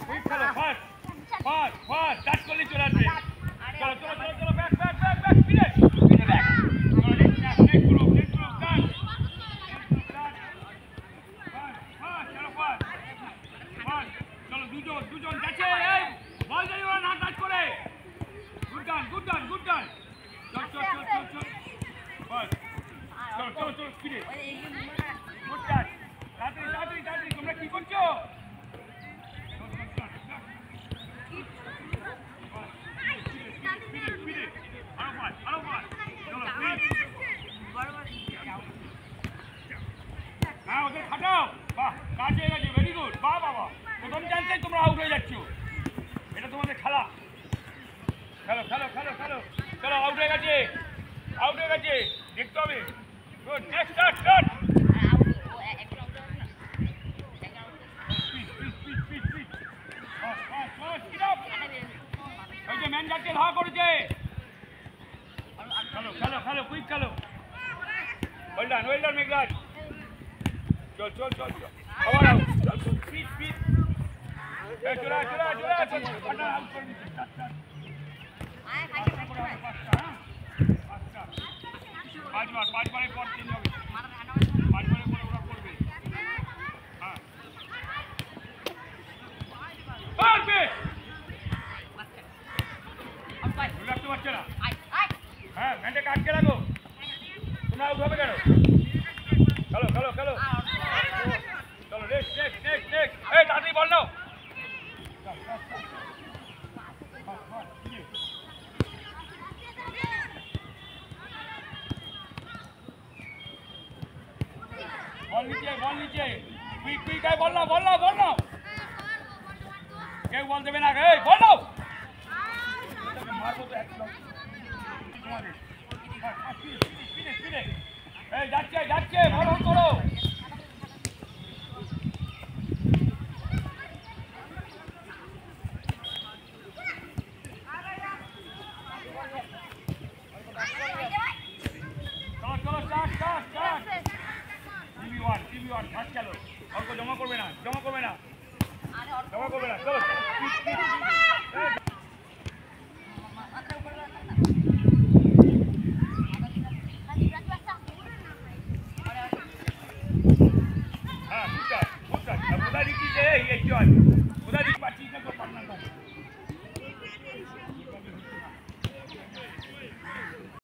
quick খেলো fast fast fast touch করলে চলে আসবে চলো চলো চলো চলো ব্যাক ব্যাক ব্যাক ব্যাক ফিরে ফিরে ব্যাক চলো নেক্সট গ্রুপ স্টার্ট ফাস্ট চলো ফাস্ট ফাস্ট চলো দুজন যাচ্ছে এই বল যাই ওরা না টাচ করে গুড ডান চল চল চল চল চল ফাস্ট চলো চলো চলো ফিরে গুড টাচ তাড়াতাড়ি তোমরা কি করছো হ্যাঁ ওদের খাটাও বাহ কাজ হয়ে গেছে ভেরি গুড বাহ বাবা প্রথম চান্সেই তোমরা আউট হয়ে যাচ্ছ এটা তোমাদের খেলা খেলো খেলো খেলো খেলো চলো আউট হয়ে গেছে দেখতে হবে গুড নেক্সট স্টার্ট ওই যে ম্যান যাচ্ছে ধাওয়া করেছে খেলো খেলো খেলো কুইক খেলো ওয়েল ডান মেঘরাজ চল চল চল চল আবার আউট স্পিড চলে আউট করে দিচ্ছে পাঁচবারের পর চেঞ্জ হবে পাঁচবারের পরে ওরা করবে হ্যাঁ পারবে রাখতে পারছে না হ্যাঁ ম্যানটা কাটকে রাখো তোমরা আউট হবে কেন খেলো চলো নেক্সট এই তাড়াতাড়ি বল নাও বল নিচে কুইক আয় বল নাও কেউ বল দেবে না এই বল নাও মারবো তো এক লোক এই যাচ্ছে বল করো টিভি1 ফাস্ট চলো অল্প জমা করবে না চলো হ্যাঁ কোথায় দিচ্ছিস এই চল